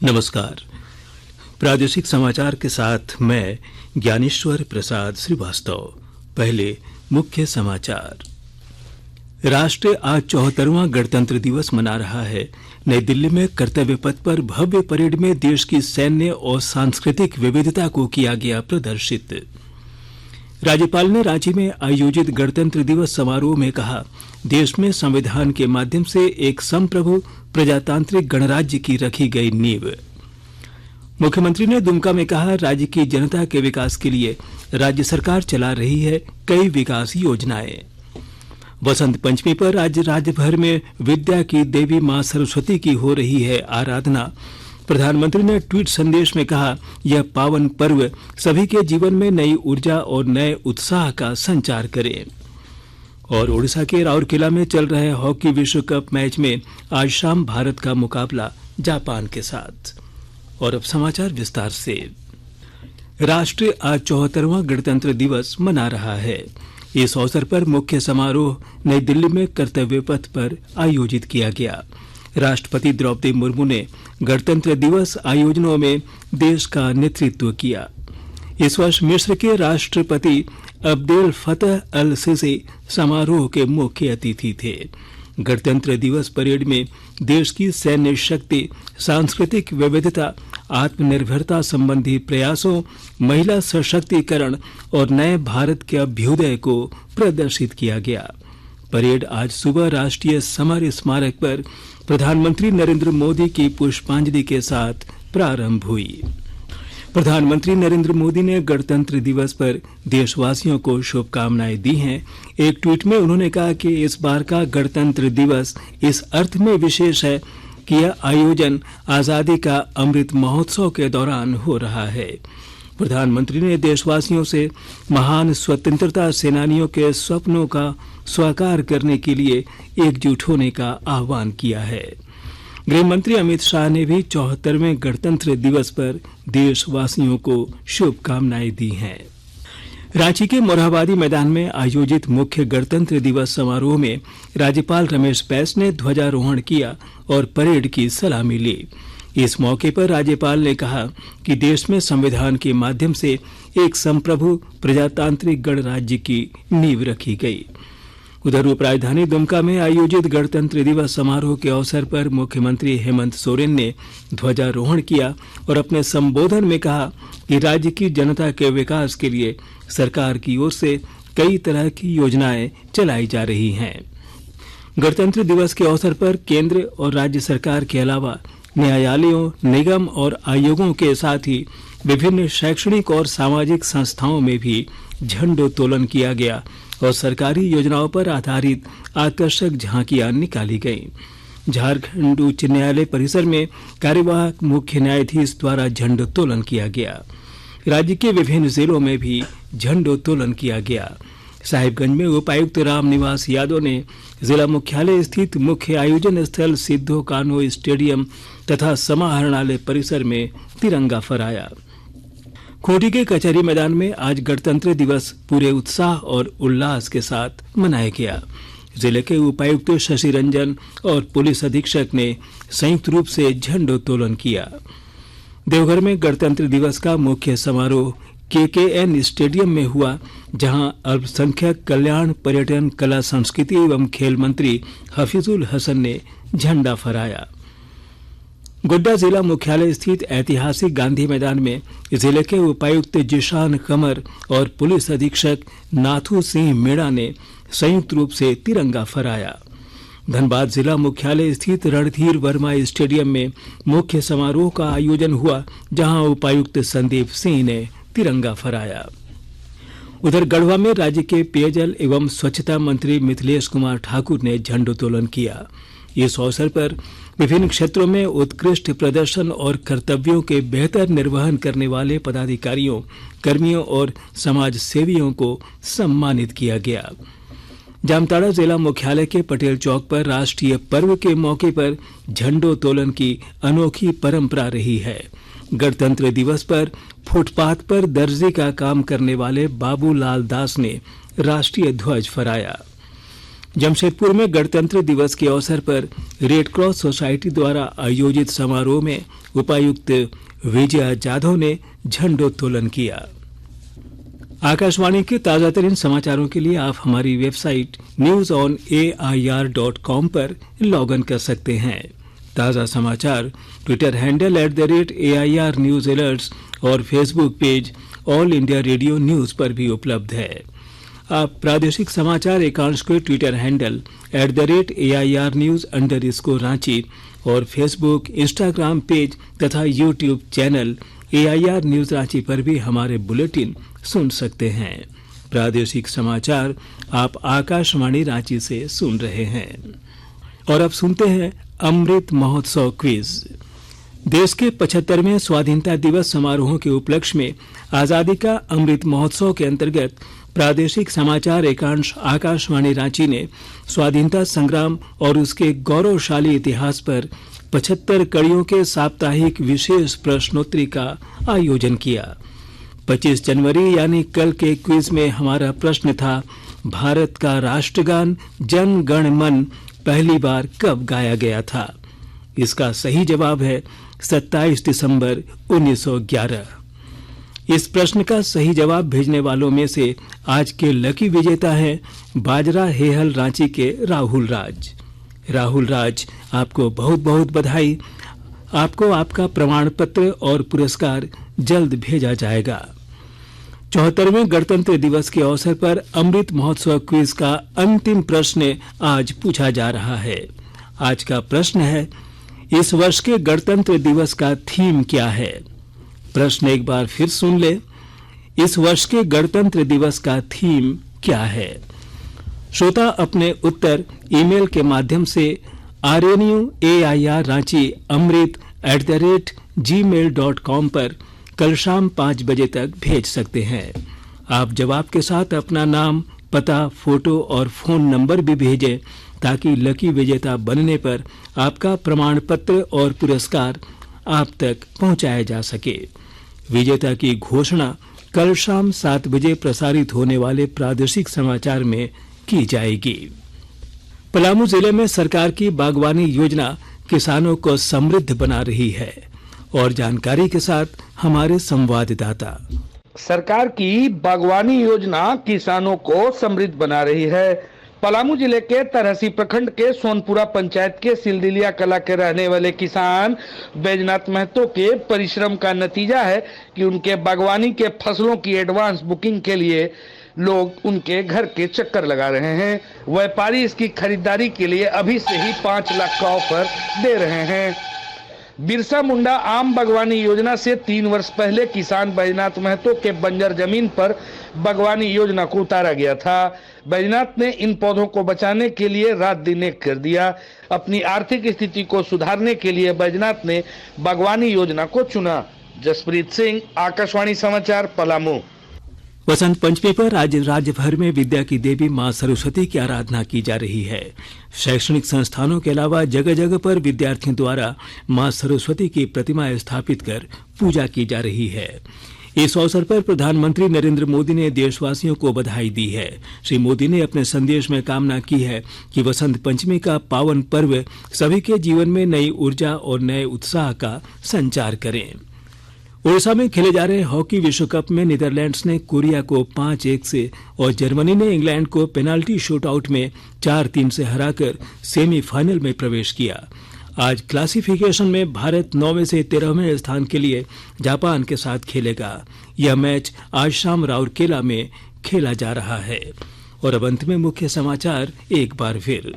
नमस्कार। प्रादेशिक समाचार के साथ मैं ज्ञानेश्वर प्रसाद श्रीवास्तव। पहले मुख्य समाचार। राष्ट्र आज 74वां गणतंत्र दिवस मना रहा है। नई दिल्ली में कर्तव्य पथ पर भव्य परेड में देश की सैन्य और सांस्कृतिक विविधता को किया गया प्रदर्शित। राज्यपाल ने रांची में आयोजित गणतंत्र दिवस समारोह में कहा, देश में संविधान के माध्यम से एक संप्रभु प्रजातांत्रिक गणराज्य की रखी गई नींव। मुख्यमंत्री ने दुमका में कहा, राज्य की जनता के विकास के लिए राज्य सरकार चला रही है कई विकास योजनाएं। वसंत पंचमी पर आज राज्य भर में विद्या की देवी मां सरस्वती की हो रही है आराधना। प्रधानमंत्री ने ट्वीट संदेश में कहा, यह पावन पर्व सभी के जीवन में नई ऊर्जा और नए उत्साह का संचार करे। और ओडिशा के राउरकेला में चल रहे हॉकी विश्व कप मैच में आज शाम भारत का मुकाबला जापान के साथ। और अब समाचार विस्तार से। राष्ट्र आज 74वां गणतंत्र दिवस मना रहा है। इस अवसर पर मुख्य समारोह नई दिल्ली में कर्तव्य पथ पर आयोजित किया गया। राष्ट्रपति द्रौपदी मुर्मू ने गणतंत्र दिवस आयोजनों में देश का नेतृत्व किया। इस वर्ष मिस्र के राष्ट्रपति अब्देल फतह अल सीसी समारोह के मुख्य अतिथि थे। गणतंत्र दिवस परेड में देश की सैन्य शक्ति, सांस्कृतिक विविधता, आत्मनिर्भरता संबंधी प्रयासों, महिला सशक्तिकरण और नए भारत के अभ्युदय को प्रदर्शित किया गया। परेड आज सुबह राष्ट्रीय समर स्मारक पर प्रधानमंत्री नरेंद्र मोदी की पुष्पांजलि के साथ प्रारंभ हुई। प्रधानमंत्री नरेंद्र मोदी ने गणतंत्र दिवस पर देशवासियों को शुभकामनाएं दी हैं। एक ट्वीट में उन्होंने कहा कि इस बार का गणतंत्र दिवस इस अर्थ में विशेष है कि यह आयोजन आजादी का अमृत महोत्सव के दौरान हो रहा है। प्रधानमंत्री ने देशवासियों से महान स्वतंत्रता सेनानियों के स्वप्नों का साकार करने के लिए एकजुट होने का आह्वान किया है। गृह मंत्री अमित शाह ने भी 74वें गणतंत्र दिवस पर देशवासियों को शुभकामनाएं दी हैं। रांची के मोरहाबादी मैदान में आयोजित मुख्य गणतंत्र दिवस समारोह में राज्यपाल रमेश बैस ने ध्वजारोहण किया और परेड की सलामी ली। इस मौके पर राज्यपाल ने कहा कि देश में संविधान के माध्यम से एक संप्रभु प्रजातांत्रिक गणराज्य की नींव रखी गई। उधर उपराजधानी दुमका में आयोजित गणतंत्र दिवस समारोह के अवसर पर मुख्यमंत्री हेमंत सोरेन ने ध्वजारोहण किया और अपने संबोधन में कहा कि राज्य की जनता के विकास के लिए सरकार की ओर से कई तरह की योजनाएं चलाई जा रही हैं। गणतंत्र दिवस के अवसर पर केंद्र और राज्य सरकार के अलावा न्यायालयों, निगम और आयोगों के साथ ही विभिन्न शैक्षणिक और सामाजिक संस्थाओं में भी झंडोत्तोलन किया गया और सरकारी योजनाओं पर आधारित आकर्षक झांकियां निकाली गईं। झारखंड उच्च न्यायालय परिसर में कार्यवाहक मुख्य न्यायाधीश द्वारा झंडोत्तोलन किया गया। राज्य के विभिन्न जिलों में भी झंडोत्तोलन किया गया। साहिबगंज में उपायुक्त रामनिवास यादव ने जिला मुख्यालय स्थित मुख्य आयोजन स्थल सिद्धो कान्हो स्टेडियम तथा समाहरणालय परिसर में तिरंगा फहराया। खूंटी के कचहरी मैदान में आज गणतंत्र दिवस पूरे उत्साह और उल्लास के साथ मनाया गया। जिले के उपायुक्त शशि रंजन और पुलिस अधीक्षक ने संयुक्त रूप से झंडोत्तोलन किया। देवघर में गणतंत्र दिवस का मुख्य समारोह केकेएन स्टेडियम में हुआ, जहां अल्पसंख्यक कल्याण, पर्यटन, कला संस्कृति एवं खेल मंत्री हफीजुल हसन ने झंडा फहराया। गोड्डा जिला मुख्यालय स्थित ऐतिहासिक गांधी मैदान में जिले के उपायुक्त जिशान कमर और पुलिस अधीक्षक नाथू सिंह मीणा ने संयुक्त रूप से तिरंगा फहराया। धनबाद जिला मुख्यालय स्थित रणधीर वर्मा स्टेडियम में मुख्य समारोह का आयोजन हुआ, जहां उपायुक्त संदीप सिंह ने तिरंगा फहराया। उधर गढ़वा में राज्य के पेयजल एवं स्वच्छता मंत्री मिथिलेश कुमार ठाकुर ने झंडोत्तोलन किया। इस अवसर पर विभिन्न क्षेत्रों में उत्कृष्ट प्रदर्शन और कर्तव्यों के बेहतर निर्वहन करने वाले पदाधिकारियों, कर्मियों और समाज सेवियों को सम्मानित किया गया। जामताड़ा जिला मुख्यालय के पटेल चौक पर राष्ट्रीय पर्व के मौके पर झंडोत्तोलन की अनोखी परंपरा रही है। गणतंत्र दिवस पर फुटपाथ पर दर्जी का काम करने वाले बाबूलाल दास ने राष्ट्रीय ध्वज फहराया। जमशेदपुर में गणतंत्र दिवस के अवसर पर रेड क्रॉस सोसाइटी द्वारा आयोजित समारोह में उपायुक्त विजया जाधव ने झंडोत्तोलन किया। आकाशवाणी के ताजा तरीन समाचारों के लिए आप हमारी वेबसाइट newsonair.com पर लॉग इन कर सकते हैं। ताजा समाचार Twitter handle @AIR news alerts और Facebook page All India Radio news पर भी उपलब्ध है। आप प्रादेशिक समाचार एकांश के Twitter handle @AIR news _Ranchi और फेसबुक, इंस्टाग्राम पेज तथा YouTube channel AIR news Ranchi पर भी हमारे बुलेटिन सुन सकते हैं। प्रादेशिक समाचार आप आकाशवाणी रांची से सुन रहे हैं। और अब सुनते हैं अमृत महोत्सव क्विज। देश के 75वें स्वाधीनता दिवस समारोहों के उपलक्ष्य में आजादी का अमृत महोत्सव के अंतर्गत प्रादेशिक समाचार एकांश आकाशवाणी रांची ने स्वाधीनता संग्राम और उसके गौरवशाली इतिहास पर 75 कड़ियों के साप्ताहिक विशेष प्रश्नोत्तरी का आयोजन किया। 25 जनवरी यानी कल के क्विज में हमारा प्रश्न था, भारत का राष्ट्रगान जन गण मन पहली बार कब गाया गया था? इसका सही जवाब है 27 दिसंबर 1911। इस प्रश्न का सही जवाब भेजने वालों में से आज के लकी विजेता हैं बाजरा हेहल रांची के राहुल राज। राहुल राज, आपको बहुत बहुत बधाई। आपको आपका प्रमाण पत्र और पुरस्कार जल्द भेजा जाएगा। 74वें गणतंत्र दिवस के अवसर पर अमृत महोत्सव क्विज का अंतिम प्रश्न आज पूछा जा रहा है। आज का प्रश्न है, इस वर्ष के गणतंत्र दिवस का थीम क्या है? प्रश्न एक बार फिर सुन ले, इस वर्ष के गणतंत्र दिवस का थीम क्या है? श्रोता अपने उत्तर ईमेल के माध्यम से RNUAIR-amrit@gmail.com पर कल शाम 5 बजे तक भेज सकते हैं। आप जवाब के साथ अपना नाम, पता, फोटो और फोन नंबर भी भेजें ताकि लकी विजेता बनने पर आपका प्रमाण पत्र और पुरस्कार आप तक पहुंचाया जा सके। विजेता की घोषणा कल शाम 7 बजे प्रसारित होने वाले प्रादेशिक समाचार में की जाएगी। पलामू जिले में सरकार की बागवानी योजना किसानों को समृद्ध बना रही है। और जानकारी के साथ हमारे संवाददाता। सरकार की बागवानी योजना किसानों को समृद्ध बना रही है। पलामू जिले के तरहसी प्रखंड के सोनपुरा पंचायत के सिलदिलिया कला के रहने वाले किसान बैजनाथ महतो के परिश्रम का नतीजा है कि उनके बागवानी के फसलों की एडवांस बुकिंग के लिए लोग उनके घर के चक्कर लगा रहे हैं। व्यापारी इसकी खरीदारी के लिए अभी से ही 5 लाख का ऑफर दे रहे हैं। बिरसा मुंडा आम बागवानी योजना से 3 वर्ष पहले किसान बैजनाथ महतो के बंजर जमीन पर बागवानी योजना को उतारा गया था। बैजनाथ ने इन पौधों को बचाने के लिए रात दिन एक कर दिया। अपनी आर्थिक स्थिति को सुधारने के लिए बैजनाथ ने बागवानी योजना को चुना। जसप्रीत सिंह, आकाशवाणी समाचार, पलामू। वसंत पंचमी पर आज राज्य भर में विद्या की देवी मां सरस्वती की आराधना की जा रही है। शैक्षणिक संस्थानों के अलावा जगह जगह पर विद्यार्थियों द्वारा मां सरस्वती की प्रतिमा स्थापित कर पूजा की जा रही है। इस अवसर पर प्रधानमंत्री नरेंद्र मोदी ने देशवासियों को बधाई दी है। श्री मोदी ने अपने संदेश में कामना की है कि वसंत पंचमी का पावन पर्व सभी के जीवन में नई ऊर्जा और नए उत्साह का संचार करें। ओडिशा में खेले जा रहे हॉकी विश्व कप में नीदरलैंड्स ने कोरिया को 5-1 से और जर्मनी ने इंग्लैंड को पेनाल्टी शूटआउट में 4-3 से हराकर सेमीफाइनल में प्रवेश किया। आज क्लासिफिकेशन में भारत 9वें से 13वें स्थान के लिए जापान के साथ खेलेगा। यह मैच आज शाम राउरकेला में खेला जा रहा है। और अब अंत में मुख्य समाचार एक बार फिर।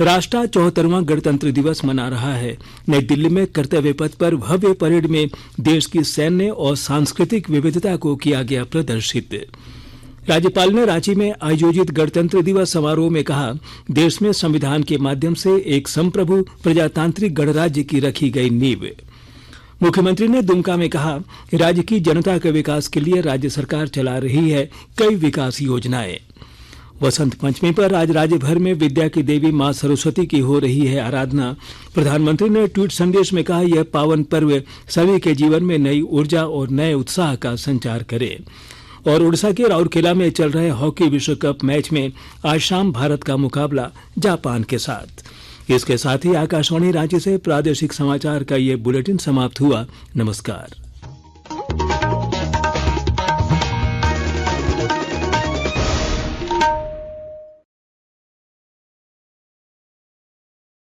राष्ट्र 74वां गणतंत्र दिवस मना रहा है। नई दिल्ली में कर्तव्य पथ पर भव्य परेड में देश की सैन्य और सांस्कृतिक विविधता को किया गया प्रदर्शित। राज्यपाल ने रांची में आयोजित गणतंत्र दिवस समारोह में कहा, देश में संविधान के माध्यम से एक संप्रभु प्रजातांत्रिक गणराज्य की रखी गई नींव। मुख्यमंत्री ने दुमका में कहा, राज्य की जनता के विकास के लिए राज्य सरकार चला रही है कई विकास योजनाएं। वसंत पंचमी पर आज राज्य भर में विद्या की देवी मां सरस्वती की हो रही है आराधना। प्रधानमंत्री ने ट्वीट संदेश में कहा, यह पावन पर्व सभी के जीवन में नई ऊर्जा और नए उत्साह का संचार करे। और उड़ीसा के राउरकेला में चल रहे हॉकी विश्व कप मैच में आज शाम भारत का मुकाबला जापान के साथ। इसके साथ ही आकाशवाणी रांची से प्रादेशिक समाचार का ये बुलेटिन समाप्त हुआ। नमस्कार।